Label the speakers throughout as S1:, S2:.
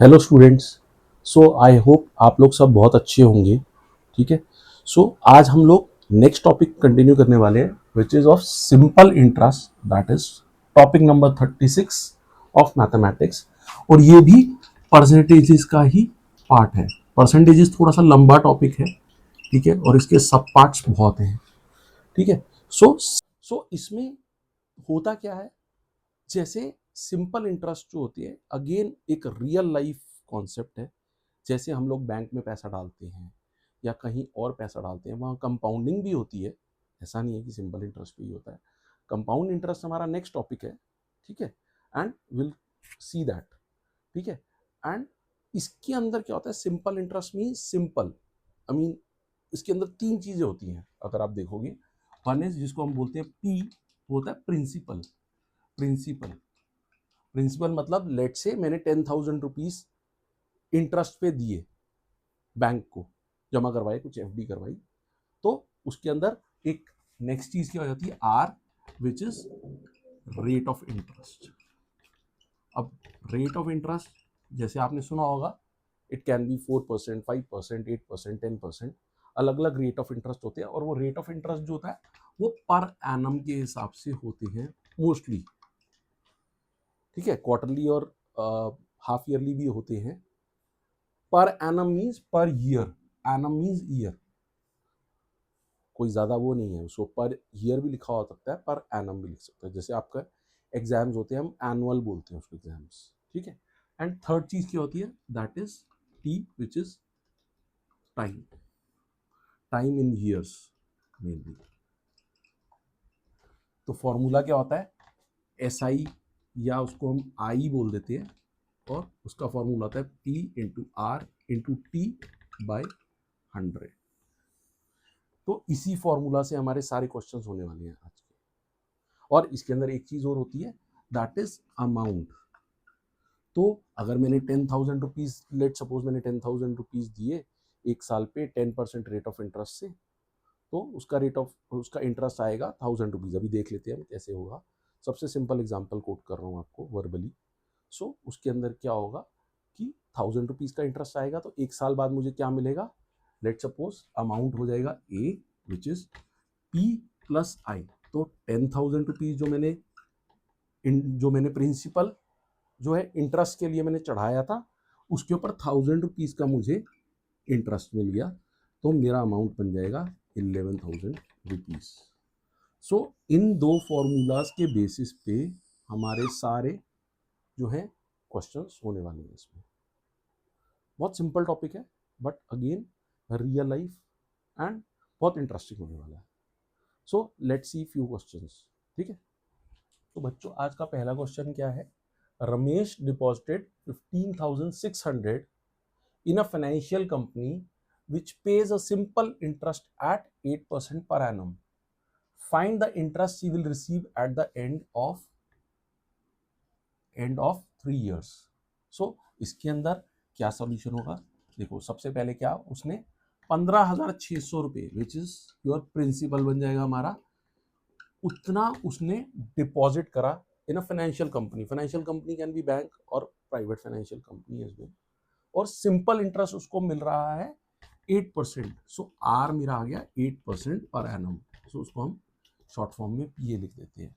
S1: Hello students. So I hope आप लोग सब बहुत अच्छे होंगे। ठीक है। सो आज हम लोग नेक्स्ट टॉपिक कंटिन्यू करने वाले हैं which is of simple interest, that is topic number 36 of mathematics. और ये भी परसेंटेजेस का ही पार्ट है। परसेंटेजेस थोड़ा सा लंबा टॉपिक है, ठीक है, और इसके सब पार्ट्स बहुत हैं। ठीक है। सो इसमें होता क्या है, जैसे सिंपल इंटरेस्ट जो होती है अगेन एक रियल लाइफ कॉन्सेप्ट है। जैसे हम लोग बैंक में पैसा डालते हैं या कहीं और पैसा डालते हैं, वहाँ कंपाउंडिंग भी होती है। ऐसा नहीं है कि सिंपल इंटरेस्ट पे ही होता है। कंपाउंड इंटरेस्ट हमारा नेक्स्ट टॉपिक है, ठीक है, एंड विल सी दैट। ठीक है। एंड इसके अंदर क्या होता है, simple interest mean simple, I mean इसके अंदर तीन चीजें होती हैं अगर आप देखोगे। वन इज जिसको हम बोलते हैं पी, होता है प्रिंसिपल। प्रिंसिपल प्रिंसिपल मतलब लेट से मैंने 10,000 रुपीज इंटरेस्ट पे दिए, बैंक को जमा करवाए, कुछ एफडी करवाई, तो उसके अंदर एक नेक्स्ट चीज क्या हो जाती है, R, which is rate of interest. अब रेट ऑफ इंटरेस्ट जैसे आपने सुना होगा, इट कैन बी 4%, 5%, 8%, 10%। अलग अलग रेट ऑफ इंटरेस्ट होते हैं, और वो रेट ऑफ इंटरेस्ट जो होता है वो पर एनम के हिसाब से होते हैं मोस्टली। ठीक है, क्वार्टरली और हाफ ईयरली भी होते हैं। Per annum means per year, annum means year, कोई ज़्यादा वो नहीं है, उसको पर ईयर भी लिखा हो सकता है, पर एनम भी लिख सकते हैं। जैसे आपका एग्जाम्स होते हैं, हम एनुअल बोलते हैं उसको एग्जाम्स। ठीक है। एंड थर्ड चीज़ क्या होती है, that is T, which is time. Time in years mainly. तो फॉर्मूला क्या होता है, एस आई, या उसको हम आई बोल देते हैं, और उसका फॉर्मूला होता है P into R into T by 100। तो इसी फॉर्मूला से हमारे सारे क्वेश्चंस होने वाले हैं आज के। और इसके अंदर एक चीज और होती है, दैट इज अमाउंट। तो अगर मैंने 10,000 रुपीज, लेट सपोज मैंने 10,000 रुपीज दिए एक साल पे 10% रेट ऑफ इंटरेस्ट से, तो उसका इंटरेस्ट आएगा 1,000 रुपीज। अभी देख लेते हैं हम कैसे होगा। सबसे सिंपल एग्जाम्पल कोट कर रहा हूँ आपको वर्बली। सो उसके अंदर क्या होगा कि 1,000 रुपीज का इंटरेस्ट आएगा, तो एक साल बाद मुझे क्या मिलेगा, लेट सपोज अमाउंट हो जाएगा ए, which is P plus I. तो 10,000 रुपीज जो मैंने प्रिंसिपल जो है इंटरेस्ट के लिए मैंने चढ़ाया था, उसके ऊपर 1,000 रुपीज का मुझे इंटरेस्ट मिल गया, तो मेरा अमाउंट बन जाएगा 11,000 रुपीज। सो इन दो फॉर्मूलाज के बेसिस पे हमारे सारे जो है क्वेश्चंस होने वाले हैं इसमें। बहुत सिंपल टॉपिक है, but again real life and बहुत इंटरेस्टिंग होने वाला है। So let's see few questions. ठीक है। तो बच्चों आज का पहला क्वेश्चन क्या है, Ramesh deposited 15,600 in a financial company which pays a simple interest at 8% per annum. Find the interest he will receive at the end of 3 years. So इसके अंदर क्या सॉल्यूशन होगा, देखो सबसे पहले क्या उसने 15,600 रुपये, विच इज योर प्रिंसिपल बन जाएगा हमारा, उतना उसने डिपॉजिट करा in a financial company. Financial company can be bank और private financial company as well. और सिंपल इंटरेस्ट उसको मिल रहा है 8%। सो आर मेरा आ गया 8% पर एनम। सो उसको हम शॉर्ट फॉर्म में पीए लिख देते हैं।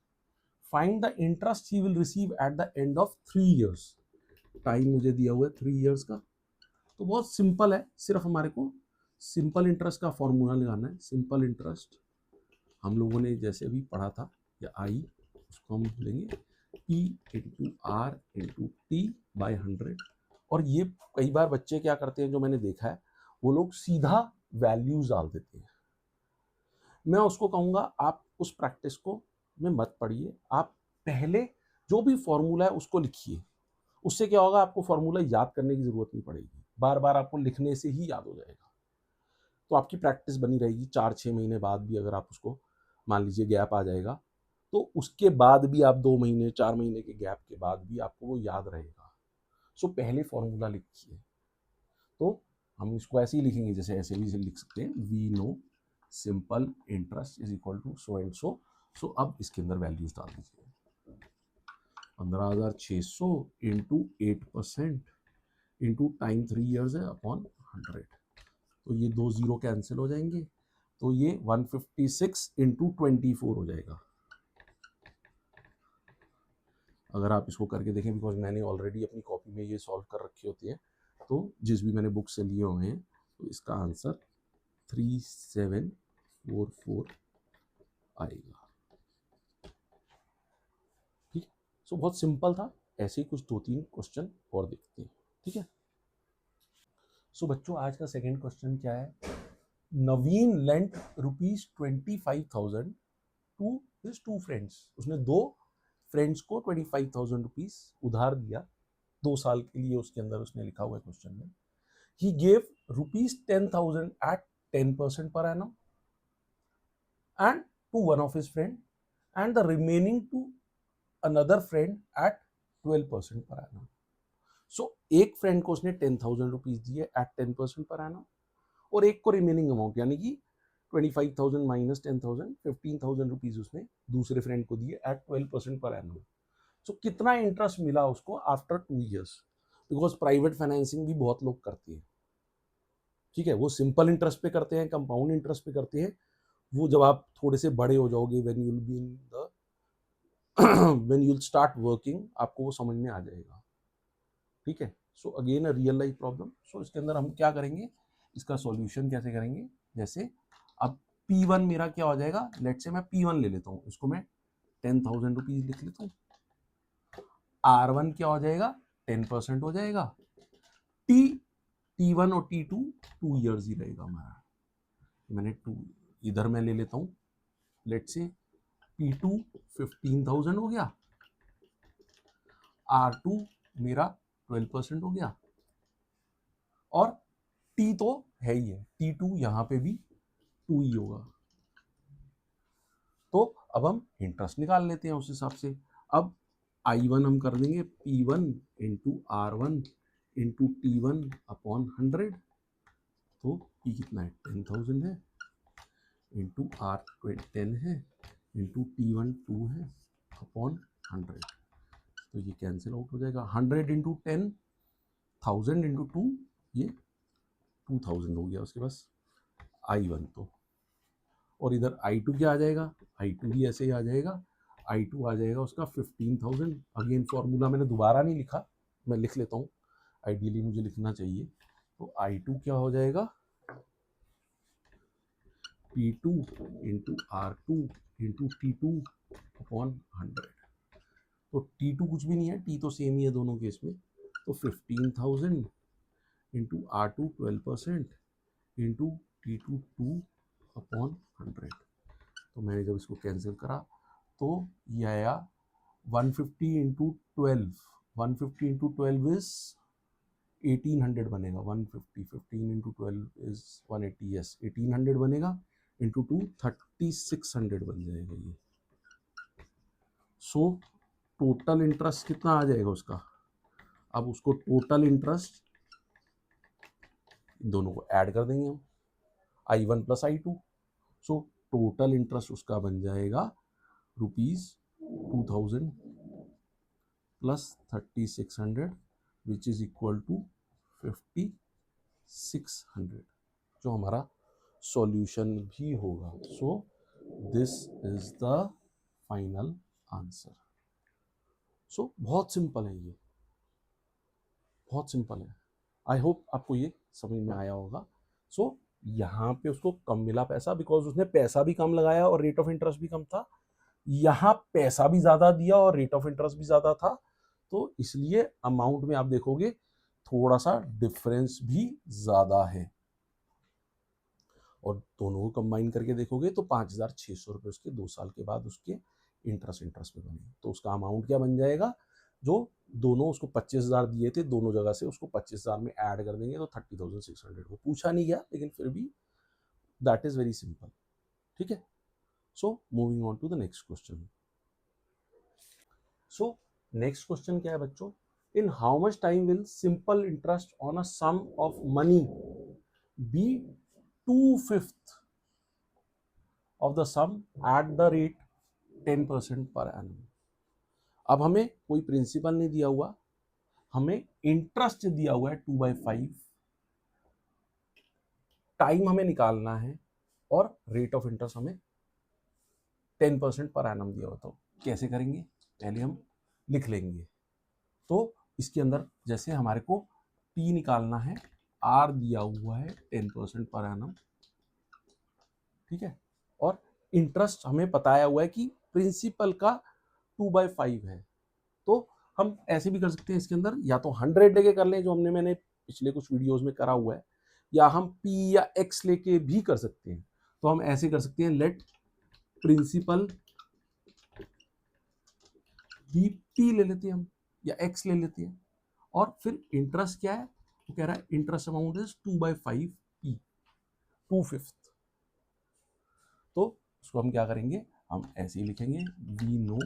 S1: Find the interest he will receive at the end of 3 years। Time मुझे दिया हुआ है 3 years का। तो बहुत सिंपल है, सिर्फ हमारे को सिंपल इंटरेस्ट का फॉर्मूला लगाना है। सिंपल इंटरेस्ट हम लोगों ने जैसे अभी पढ़ा था, या आई, उसको हम लेंगे P into R into T by 100। और ये कई बार बच्चे क्या करते हैं, जो मैंने देखा है, वो लोग सीधा वैल्यूज डाल देते हैं। मैं उसको कहूँगा आप उस प्रैक्टिस को में मत पढ़िए, आप पहले जो भी फॉर्मूला है उसको लिखिए। उससे क्या होगा, आपको फॉर्मूला याद करने की जरूरत नहीं पड़ेगी, बार बार आपको लिखने से ही याद हो जाएगा। तो आपकी प्रैक्टिस बनी रहेगी। 4-6 महीने बाद भी अगर आप उसको, मान लीजिए गैप आ जाएगा, तो उसके बाद भी आप 2 महीने 4 महीने के गैप के बाद भी आपको वो याद रहेगा। सो पहले फॉर्मूला लिखिए। तो हम इसको ऐसे ही लिखेंगे, जैसे ऐसे भी लिख सकते हैं, we know simple interest is equal to so and so. So अब इसके अंदर वैल्यूज डाल दीजिए। 15,600 इंटू 8% इंटू टाइम 3 ईयर्स है अपॉन 100, तो ये 2 जीरो कैंसिल हो जाएंगे, तो ये 156 इंटू 24 हो जाएगा। अगर आप इसको करके देखें, बिकॉज मैंने ऑलरेडी अपनी कॉपी में ये सॉल्व कर रखी होती है, तो जिस भी मैंने बुक से लिए हुए हैं, तो इसका आंसर 3744 आएगा। ठीक है, सो बहुत सिंपल था। ऐसे ही कुछ 2-3 क्वेश्चन और देखते हैं। ठीक है, सो बच्चों आज का सेकेंड क्वेश्चन क्या है? नवीन लेंट ₹25,000 टू हिज 2 फ्रेंड्स। उसने 2 फ्रेंड्स को 25,000 रुपीज उधार दिया, 2 साल के लिए। उसके अंदर उसने लिखा हुआ है क्वेश्चन में, he gave ₹10,000 at 10% per annum and to one of his friend, and the remaining to another friend at 12% per annum. So एक फ्रेंड को उसने 10,000 रुपीज दिए एट 10% पर annum, और एक को रिमेनिंग अमाउंट यानी कि 25,000 माइनस 10,000, 15,000 रुपीज उसने दूसरे फ्रेंड को दिए एट 12% पर annum. सो कितना इंटरेस्ट मिला उसको after 2 years? Because private financing भी बहुत लोग करती है। ठीक है, वो सिंपल इंटरेस्ट पे करते हैं, कंपाउंड इंटरेस्ट पे करते हैं। वो जब आप थोड़े से बड़े हो जाओगे, when you will be in the when you will start working, आपको वो समझ में आ जाएगा। ठीक है, so again a real life problem. So इसके अंदर हम क्या करेंगे, इसका सॉल्यूशन कैसे करेंगे? जैसे अब P1 मेरा क्या हो जाएगा, लेट से मैं P1 ले लेता हूँ, इसको मैं 10,000 रुपीज लिख लेता हूँ। R1 क्या हो जाएगा, 10% हो जाएगा। T1 और T2 2 ईयर्स ही रहेगा हमारा। मैंने 2 इधर मैं ले लेता हूँ, लेट से P2 15,000 हो गया, R2 मेरा 12% हो गया, और T तो है ही है, T2 यहां पे भी 2 ही होगा। तो अब हम इंटरेस्ट निकाल लेते हैं उस हिसाब से। अब I1 हम कर देंगे P1 into R1 into T1 upon 100, तो P कितना है, 10,000 है, इंटू R 10 है, इंटू T1 2 है अपॉन 100, तो ये कैंसिल आउट हो जाएगा। 100 इंटू 10, 1000 इंटू 2, ये 2000 हो गया उसके पास I1 तो। और इधर I2 क्या आ जाएगा, I2 भी ऐसे ही आ जाएगा, I2 आ जाएगा उसका 15,000। अगेन फॉर्मूला मैंने दोबारा नहीं लिखा, मैं लिख लेता हूँ, आइडियली मुझे लिखना चाहिए। तो I2 क्या हो जाएगा, P2 into R2 into T2 upon 100। तो T2 कुछ भी नहीं है, T तो सेम ही है दोनों केस में, तो 15,000 into R2 12% into T2 2 upon 100। तो मैंने जब इसको कैंसिल करा तो ये आया 150 इंटू 12, 150 इंटू 12 इज 1800 बनेगा। 150 15 इंटू 12 इज 180, यस 1800 बनेगा, इंटू 2 3600 बन जाएगा ये। सो टोटल इंटरेस्ट कितना आ जाएगा उसका? अब उसको टोटल इंटरेस्ट दोनों को ऐड कर देंगे हम, I1 plus I2। So total interest उसका बन जाएगा ₹2000 plus 3600 which is equal to 5600, जो हमारा सॉल्यूशन भी होगा। So this is the final answer. So बहुत सिंपल है ये, बहुत सिंपल है। आई होप आपको ये समझ में आया होगा। सो यहाँ पे उसको कम मिला पैसा, बिकॉज उसने पैसा भी कम लगाया और रेट ऑफ इंटरेस्ट भी कम था। यहाँ पैसा भी ज्यादा दिया और रेट ऑफ इंटरेस्ट भी ज्यादा था, तो इसलिए अमाउंट में आप देखोगे थोड़ा सा डिफरेंस भी ज्यादा है। और दोनों को कंबाइन करके देखोगे तो 5,600 रुपये उसके 2 साल के बाद उसके इंटरेस्ट पे बने। तो उसका अमाउंट क्या बन जाएगा, जो दोनों उसको 25,000 दिए थे, दोनों जगह से उसको 25,000 में ऐड कर देंगे तो 30,600 हो। पूछा नहीं गया, लेकिन फिर भी दैट इज वेरी सिंपल। ठीक है, so moving on to the next question. So next question क्या है बच्चों, in how much time will simple interest on a sum of money be 2/5 of the sum at the rate 10% per annum. अब हमें कोई principal नहीं दिया हुआ, हमें इंटरेस्ट दिया हुआ है 2/5, टाइम हमें निकालना है और रेट ऑफ इंटरेस्ट हमें 10% पर एनम दिया हुआ। तो कैसे करेंगे, पहले हम लिख लेंगे। तो इसके अंदर जैसे हमारे को टी निकालना है, आर दिया हुआ है 10% पर एनम, ठीक है, और इंटरेस्ट हमें बताया हुआ है कि प्रिंसिपल का 2/5 है। तो हम ऐसे भी कर सकते हैं इसके अंदर, या तो 100 लेके कर लें जो मैंने पिछले कुछ वीडियोस में करा हुआ है, या हम पी या एक्स लेके भी कर सकते हैं। तो हम ऐसे कर सकते हैं, लेट प्रिंसिपल भी पी ले लेते हैं हम, या एक्स ले लेते हैं, और फिर इंटरेस्ट क्या है, वो कह रहा है इंटरेस्ट अमाउंट इज 2/5 पी, 2/5। तो उसको हम क्या करेंगे, हम ऐसे ही लिखेंगे, वी नो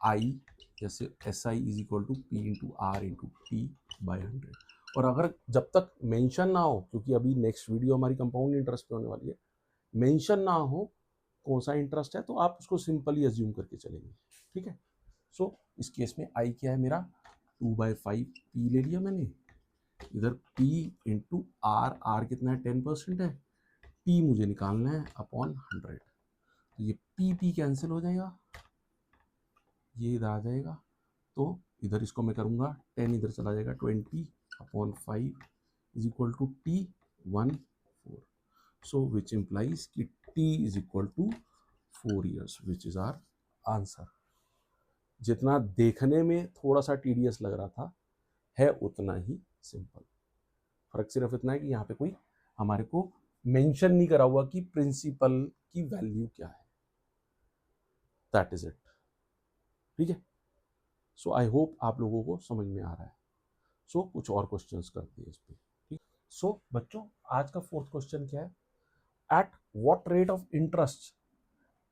S1: आई, जैसे S I is equal to P into R into T by 100। और अगर जब तक मेंशन ना हो, क्योंकि अभी नेक्स्ट वीडियो हमारी कंपाउंड इंटरेस्ट पे होने वाली है, मेंशन ना हो कौन सा इंटरेस्ट है, तो आप उसको सिंपली अज्यूम करके चलेंगे, ठीक है। सो इस केस में आई क्या है मेरा, 2/5 पी ले लिया मैंने, इधर पी इंटू आर, आर कितना है 10% है, पी मुझे निकालना है अपॉन 100। तो ये पी कैंसिल हो जाएगा, ये इधर आ जाएगा, तो इधर इसको मैं करूँगा 10 इधर चला जाएगा, 20/5 is equal to T 1/4। So which implies कि T is equal to 4 years, which is our answer. जितना देखने में थोड़ा सा टीडियस लग रहा था, है उतना ही सिंपल। फर्क सिर्फ इतना है कि यहाँ पे कोई हमारे को मेंशन नहीं करा हुआ कि प्रिंसिपल की वैल्यू क्या है। दैट इज इट, ठीक है। सो आई होप आप लोगों को समझ में आ रहा है। सो कुछ और क्वेश्चंस करते हैं इस पे, ठीक। सो बच्चों, आज का फोर्थ क्वेश्चन क्या है, at what rate of interest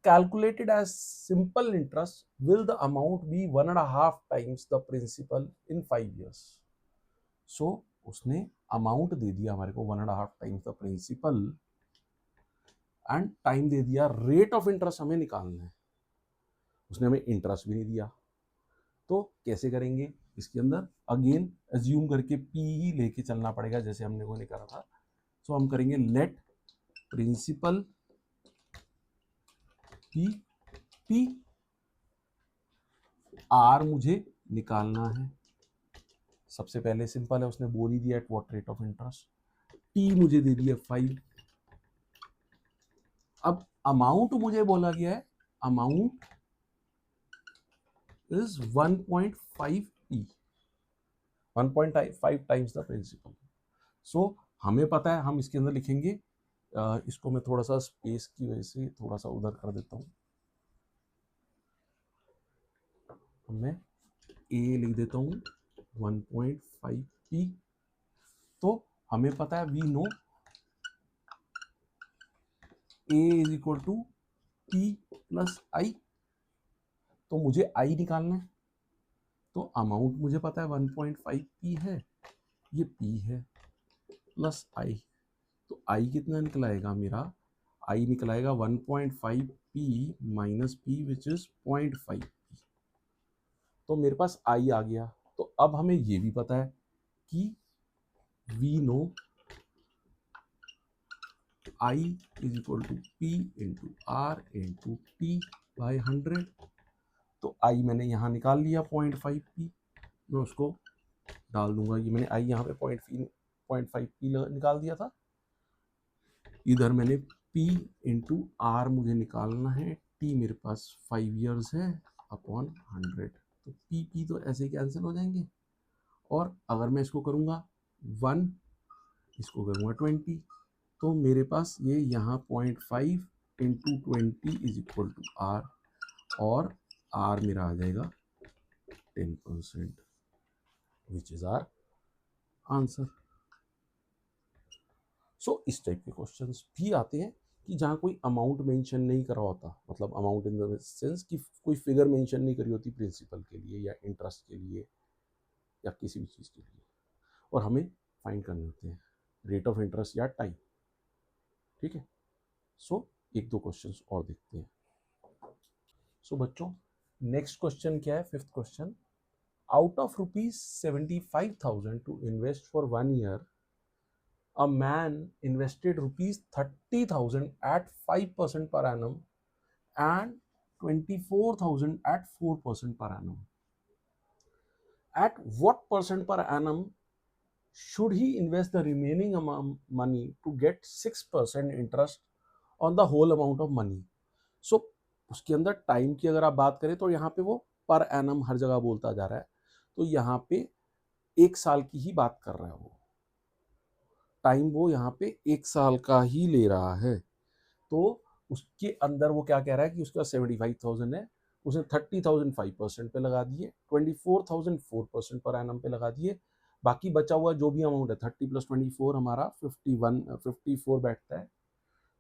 S1: calculated as simple interest will the amount be 1.5 times the principal in 5 years। so उसने अमाउंट दे दिया हमारे को 1.5 times the principal, and time दे दिया, रेट ऑफ इंटरेस्ट हमें निकालना है, उसने हमें इंटरेस्ट भी नहीं दिया। तो कैसे करेंगे, इसके अंदर अगेन एज्यूम करके पी ही लेके चलना पड़ेगा जैसे हमने को नहीं करा था। सो हम करेंगे let principal P, P R मुझे निकालना है, सबसे पहले सिंपल है, उसने बोल ही दिया at what rate of interest, T मुझे दे दिया 5। अब अमाउंट मुझे बोला गया है, amount is 1.5 P, 1.5 times the principal. So हमें पता है, हम इसके अंदर लिखेंगे, इसको मैं थोड़ा सा स्पेस की वजह से थोड़ा सा उधर कर देता हूं, मैं ए लिख देता हूं 1.5 पी। तो हमें पता है, we know A is equal to P plus I, तो मुझे आई निकालना है। तो अमाउंट मुझे पता है 1.5 पी है, ये पी है, प्लस आई, तो आई कितना निकलाएगा मेरा, आई निकलाएगा 1.5 P minus P which is 0.5 P. तो मेरे पास आई आ गया। तो अब हमें ये भी पता है कि we know I is equal to P into R into T by 100। तो आई मैंने यहाँ निकाल लिया 0.5 पी, मैं उसको डाल दूंगा, ये मैंने आई यहाँ पे 0.5 पी निकाल दिया था। इधर मैंने P इंटू आर मुझे निकालना है, T मेरे पास 5 years है अपॉन 100। तो P तो ऐसे ही कैंसिल हो जाएंगे, और अगर मैं इसको करूँगा 1, इसको करूँगा 20, तो मेरे पास ये यहाँ 0.5 into 20 is equal to R, और आर मेरा आ जाएगा 10%, which is our answer. So इस टाइप के क्वेश्चंस भी आते हैं कि जहाँ कोई अमाउंट मेंशन नहीं करा होता, मतलब अमाउंट इन द सेंस कि कोई फिगर मेंशन नहीं करी होती प्रिंसिपल के लिए या इंटरेस्ट के लिए या किसी भी चीज़ के लिए, और हमें फाइंड करने होते हैं रेट ऑफ इंटरेस्ट या टाइम, ठीक है। सो एक दो क्वेश्चंस और देखते हैं। सो बच्चों, नेक्स्ट क्वेश्चन क्या है, fifth question, out of rupees 75,000 to invest for 1 year, a man invested rupees 30,000 at 5% per annum and 24,000 at 4% per annum. At what percent per annum should he invest the remaining amount money to get 6% interest on the whole amount of money? So उसके अंदर time की अगर आप बात करें तो यहाँ पे वो पर एनम हर जगह बोलता जा रहा है, तो यहाँ पे 1 साल की ही बात कर रहा है, वो टाइम वो यहाँ पे 1 साल का ही ले रहा है। तो उसके अंदर वो क्या कह रहा है कि उसका 75,000 है, उसने 30,000 5% पे लगा दिए, 24,000 4% पर एनम पे लगा दिए, बाकी बचा हुआ जो भी अमाउंट है 30 प्लस 24 हमारा 54 बैठता है,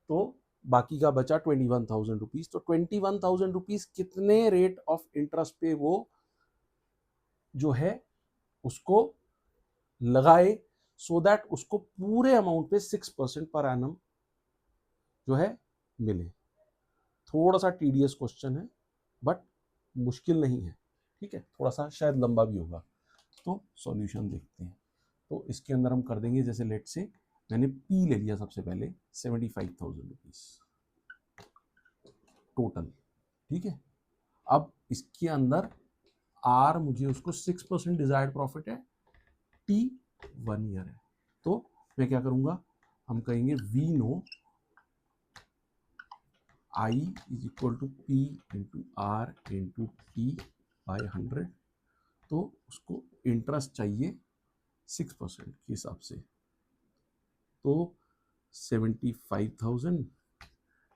S1: तो बाकी का बचा 21,000 रुपीज। तो 21,000 रुपीज कितने रेट ऑफ इंटरेस्ट पे वो जो है उसको लगाए, सो दैट उसको पूरे अमाउंट पे 6% पर एनम जो है मिले। थोड़ा सा टीडीएस क्वेश्चन है बट मुश्किल नहीं है, ठीक है, थोड़ा सा शायद लंबा भी होगा। तो सॉल्यूशन देखते हैं। तो इसके अंदर हम कर देंगे, जैसे लेट से मैंने पी ले लिया सबसे पहले 75,000 रुपीज टोटल, ठीक है। अब इसके अंदर आर मुझे उसको 6% डिजायर्ड प्रॉफिट है, टी 1 ईयर है। तो मैं क्या करूंगा, हम कहेंगे we know I is equal to P into R into T by 100। तो उसको इंटरेस्ट चाहिए 6% के हिसाब से, तो 75,000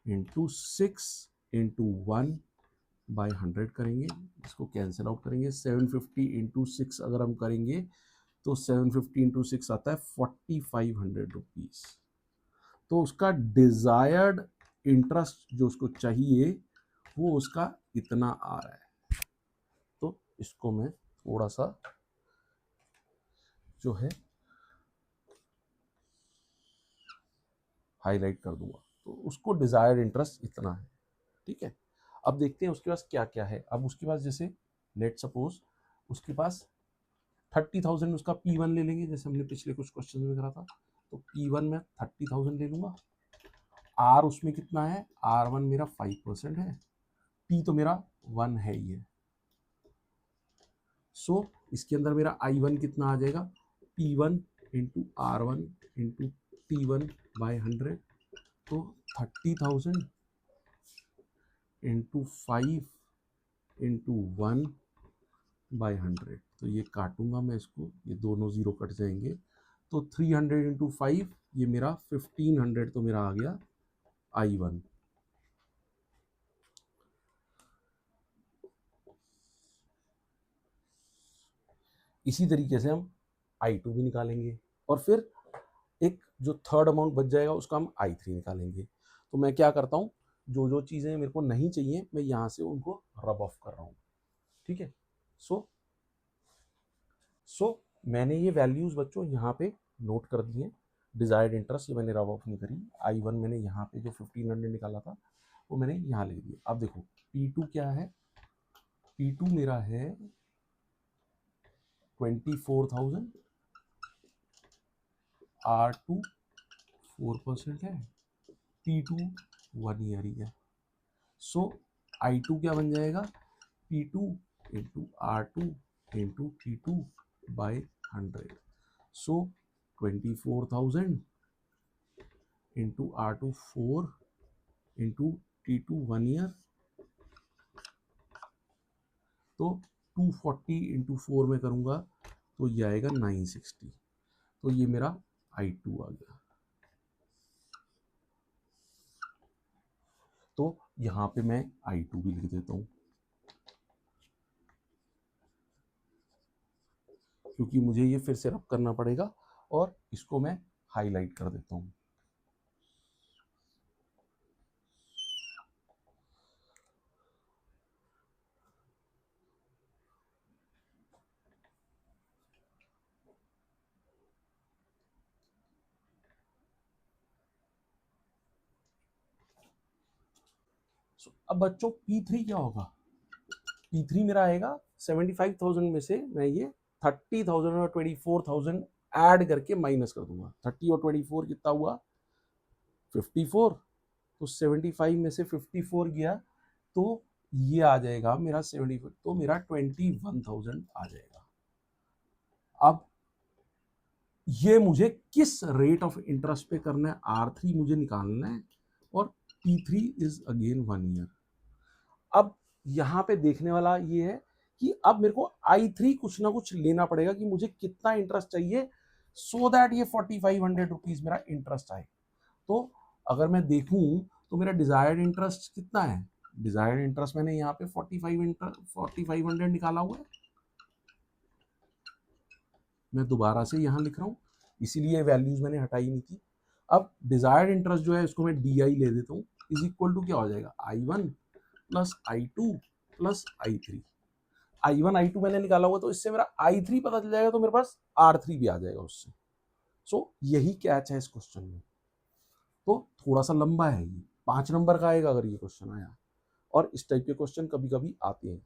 S1: इंटू 6 इंटू 1/100 करेंगे, इसको कैंसिल आउट करेंगे। 750 इंटू 6 अगर हम करेंगे तो 750 इंटू 6 आता है 4,500 रुपीज। तो उसका डिजायर्ड इंटरेस्ट जो उसको चाहिए वो उसका इतना आ रहा है। तो इसको मैं थोड़ा सा जो है हाईलाइट कर दूंगा, तो उसको डिजायर्ड इंटरेस्ट इतना है, ठीक है। अब देखते हैं उसके पास क्या क्या है। अब उसके पास जैसे लेट सपोज उसके पास 30,000 उसका P1 ले लेंगे, जैसे हमने पिछले कुछ क्वेश्चन में करा था। तो P1 में 30,000 ले लूंगा। आर उसमें कितना है, R1 मेरा 5% है, P तो मेरा 1 है ही है। सो इसके अंदर मेरा I1 कितना आ जाएगा, P1 into R1 into T1/100। तो 30,000 इंटू 5 इंटू 1/100। तो ये काटूंगा मैं इसको, ये दोनों जीरो कट जाएंगे। तो 300 इंटू 5 ये मेरा 1500 तो मेरा आ गया I1। इसी तरीके से हम I2 भी निकालेंगे और फिर एक जो थर्ड अमाउंट बच जाएगा उसका हम I3 निकालेंगे। तो मैं क्या करता हूँ, जो जो चीज़ें मेरे को नहीं चाहिए मैं यहाँ से उनको रब ऑफ कर रहा हूँ, ठीक है। सो मैंने ये वैल्यूज बच्चों यहाँ पे नोट कर दी हैं। डिजायर्ड इंटरेस्ट ये मैंने रब ऑफ नहीं करी। I1 मैंने यहाँ पे जो 1500 निकाला था वो मैंने यहाँ लिख दिया। अब देखो P2 क्या है, P2 मेरा है 24,000, R2 4% है, P2 1 ईयर ही है। सो I2 क्या बन जाएगा, P2 into R2 into T2/100। सो 24,000 into R2 4 into T2 1 year, तो 240 इंटू 4 में करूँगा तो ये आएगा 960। तो ये मेरा I2 आ गया। तो यहाँ पे मैं I2 भी लिख देता हूँ क्योंकि मुझे ये फिर से रब करना पड़ेगा, और इसको मैं हाईलाइट कर देता हूँ। अब बच्चों P3 क्या होगा, P3 मेरा आएगा 75,000 में से मैं ये 30,000 और 24,000 ऐड करके माइनस कर दूंगा। 30 और 24 कितना हुआ 54। तो 75 में से 54 गया तो ये आ जाएगा मेरा 75, तो मेरा 21,000 आ जाएगा। अब ये मुझे किस रेट ऑफ इंटरेस्ट पे करना है, R3 मुझे निकालना है और P3 इज अगेन 1 ईयर। अब यहां पे देखने वाला ये है कि अब मेरे को I3 कुछ ना कुछ लेना पड़ेगा कि मुझे कितना इंटरेस्ट चाहिए सो दैट ये 4500 रुपीज मेरा इंटरेस्ट आए। तो अगर मैं देखूं तो मेरा डिजायर्ड इंटरेस्ट कितना है, डिजायर्ड इंटरेस्ट मैंने यहाँ पे 4500 निकाला हुआ है। मैं दोबारा से यहाँ लिख रहा हूँ, इसीलिए वैल्यूज मैंने हटाई नहीं थी। अब डिजायर्ड इंटरेस्ट जो है इसको मैं डी आई ले देता हूँ, इज इक्वल टू क्या हो जाएगा I1 plus I2 plus I3। I1 I2 मैंने निकाला हुआ तो इससे मेरा I3 पता चल जाएगा, तो मेरे पास R3 भी आ जाएगा उससे। सो यही कैच है इस क्वेश्चन में। तो थोड़ा सा लंबा है, ये 5 नंबर का आएगा अगर ये क्वेश्चन आया। और इस टाइप के क्वेश्चन कभी कभी आते हैं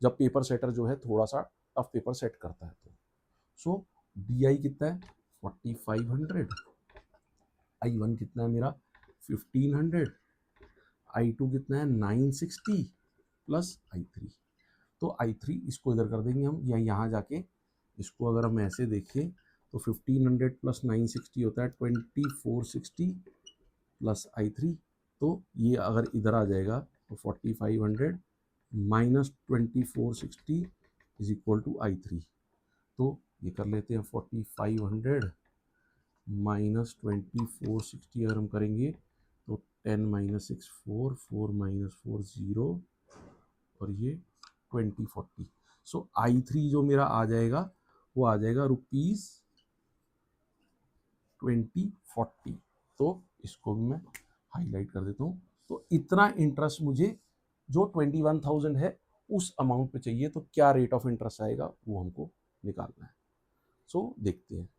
S1: जब पेपर सेटर जो है थोड़ा सा टफ पेपर सेट करता है। तो सो डी आई कितना है 4500, I1 कितना है मेरा 1500, I2 कितना है 960 प्लस I3। तो I3 इसको इधर कर देंगे हम, या यहाँ जाके इसको अगर हम ऐसे देखें तो 1500 प्लस 960 होता है 2460 प्लस I3। तो ये अगर इधर आ जाएगा तो 4500 minus 2460 is equal to I3। तो ये कर लेते हैं 4500 माइनस 2460 अगर हम करेंगे तो 10 माइनस 6 4, 4 माइनस 4 0 और ये 2040। सो I3 जो मेरा आ जाएगा वो आ जाएगा रुपीज 2040। तो इसको भी मैं हाईलाइट कर देता हूँ। तो इतना इंटरेस्ट मुझे जो 21,000 है उस अमाउंट पे चाहिए, तो क्या रेट ऑफ इंटरेस्ट आएगा वो हमको निकालना है। सो देखते हैं।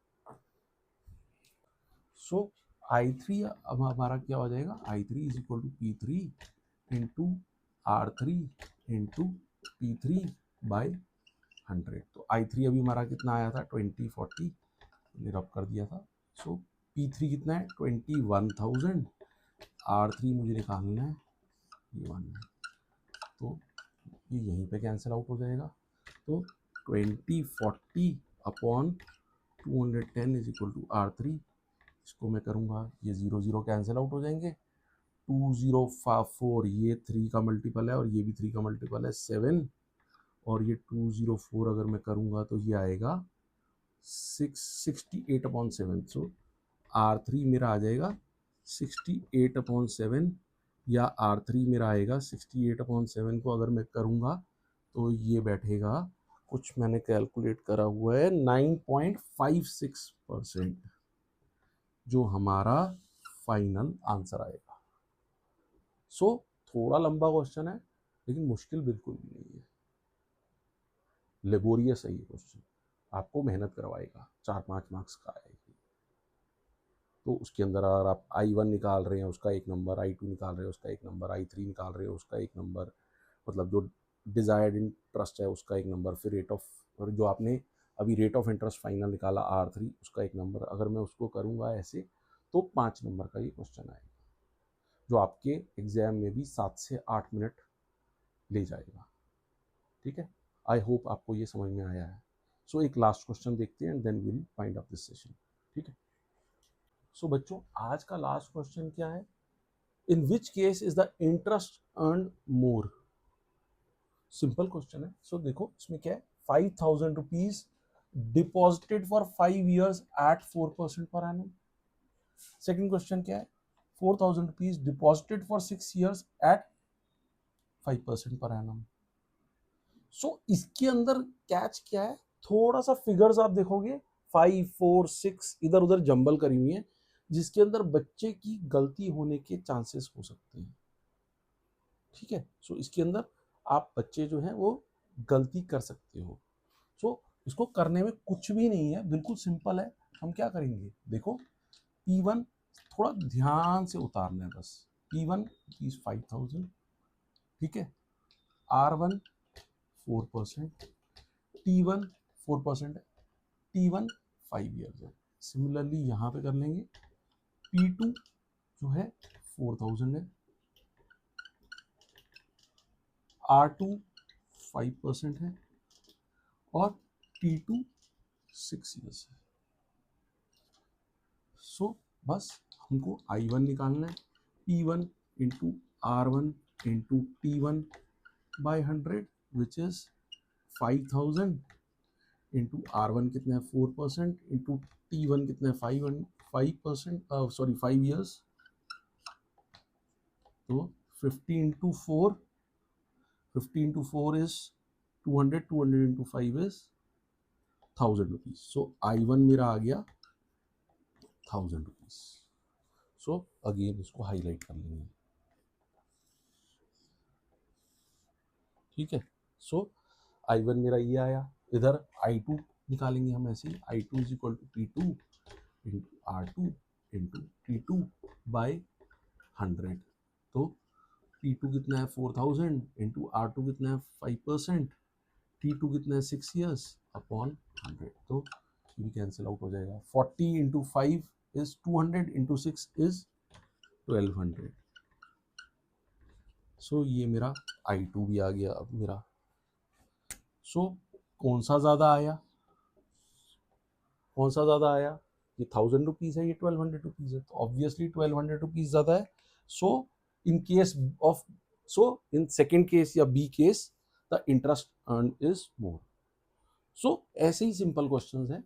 S1: सो I3 अब हमारा क्या हो जाएगा, I3 is equal to P3 into R3 into P3 by 100। तो I3 अभी हमारा कितना आया था 2040, मैंने रब कर दिया था। सो P3 कितना है 21,000, R3 मुझे निकालना है ये 1 है, तो ये यहीं पे कैंसिल आउट हो जाएगा। तो 2040 upon 210 is equal to R3। इसको मैं करूँगा, ये 0 0 कैंसिल आउट हो जाएंगे। 2054 ये 3 का मल्टीपल है और ये भी 3 का मल्टीपल है 7, और ये 204 अगर मैं करूँगा तो ये आएगा 68/7। सो R3 मेरा आ जाएगा 68/7, या R3 मेरा आएगा 68/7 को अगर मैं करूँगा तो ये बैठेगा, कुछ मैंने कैलकुलेट करा हुआ है 9.56%, जो हमारा फाइनल आंसर आएगा। सो थोड़ा लंबा क्वेश्चन है लेकिन मुश्किल बिल्कुल भी नहीं है, लेबोरियस है ये क्वेश्चन, आपको मेहनत करवाएगा, 4-5 मार्क्स का आएगी। तो उसके अंदर अगर आप I1 निकाल रहे हैं उसका एक नंबर, I2 निकाल रहे हैं उसका एक नंबर, I3 निकाल रहे हैं उसका एक नंबर, मतलब जो डिजायर्ड इंटरेस्ट है उसका एक नंबर, फिर रेट ऑफ, और जो आपने अभी रेट ऑफ इंटरेस्ट फाइनल निकाला R3 उसका एक नंबर, अगर मैं उसको करूँगा ऐसे तो 5 नंबर का ये क्वेश्चन आएगा, जो आपके एग्जाम में भी 7 से 8 मिनट ले जाएगा। ठीक है, आई होप आपको ये समझ में आया है। सो एक लास्ट क्वेश्चन देखते हैं and then will find out this session. ठीक है, सो बच्चों आज का लास्ट क्वेश्चन क्या है, in which case is the interest earn more. Simple question है। सो देखो इसमें क्या है, 5,000 rupees deposited for 5 years at 4% per annum. Second question क्या है, 4,000 rupees deposited for 6 years at 5% per annum. सो इसके अंदर कैच क्या है, थोड़ा सा फिगर्स आप देखोगे 5 4 6 इधर उधर जंबल करी हुई है, जिसके अंदर बच्चे की गलती होने के चांसेस हो सकते हैं। ठीक है, सो इसके अंदर आप बच्चे जो हैं वो गलती कर सकते हो। सो इसको करने में कुछ भी नहीं है, बिल्कुल सिंपल है। हम क्या करेंगे, देखो P1 थोड़ा ध्यान से उतारना है बस। P1 रुपीज 5,000, ठीक है, R1 4%, T1 4% है, T1 5 ईयर्स है। सिमिलरली यहाँ पे कर लेंगे, P2 जो है 4000 है, R2 5% है और T2 6 ईयर्स है। सो बस हमको I1 निकालना है, P1 into R1 into T1 by 100 which is 5000 into R1 कितना है 4% इंटू T1 कितना है 5% सॉरी 5 ईयर्स, तो 50 into 4, 50 into 4 is 200, 200 into 5 is 1000 rupees. So I1 मेरा आ गया 1000 रुपीज। सो अगेन इसको हाईलाइट कर लेंगे, ठीक है। सो I1 मेरा ये आया, इधर I2 निकालेंगे हम ऐसे ही, I2 is equal to P2 into R2 into T2 by 100। तो P2 कितना है 4000 इंटू R2 कितना है 5%, T2 कितना है 6 ईयर्स अपॉन 100। तो ये भी कैंसिल आउट हो जाएगा। 40 इंटू 5 इज 200 इंटू 6 इज 1200। सो ये मेरा I2 भी आ गया अब मेरा। सो कौन सा ज़्यादा आया, कौन सा ज़्यादा आया, ये 1000 रुपीज़ है, ये 1200 रुपीज़ है, तो ऑब्वियसली 1200 रुपीज़ ज़्यादा है। So in case of, so in second case या B case the interest earn is more. So ऐसे ही सिंपल क्वेश्चंस हैं,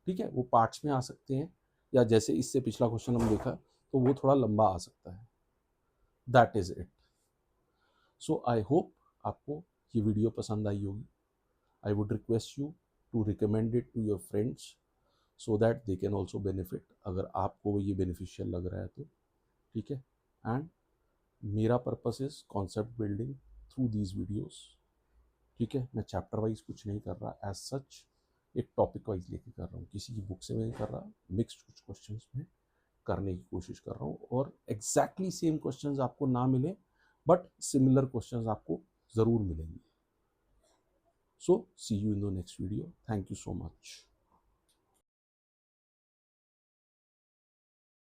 S1: ठीक है, वो पार्ट्स में आ सकते हैं, या जैसे इससे पिछला क्वेश्चन हम देखा तो वो थोड़ा लंबा आ सकता है। That is it. So I hope आपको ये वीडियो पसंद आई होगी। I would request you to recommend it to your friends so that they can also benefit, अगर आपको ये बेनिफिशियल लग रहा है तो, ठीक है। एंड मेरा purpose is concept building through these videos, ठीक है। मैं चैप्टर वाइज कुछ नहीं कर रहा एज सच, एक टॉपिक वाइज लेके कर रहा हूँ, किसी की बुक से मैं नहीं कर रहा, मिक्स्ड कुछ क्वेश्चंस में करने की कोशिश कर रहा हूँ, और एग्जैक्टली सेम क्वेश्चंस आपको ना मिले बट सिमिलर क्वेश्चंस आपको ज़रूर मिलेंगे। So see you in the next video, thank you so much.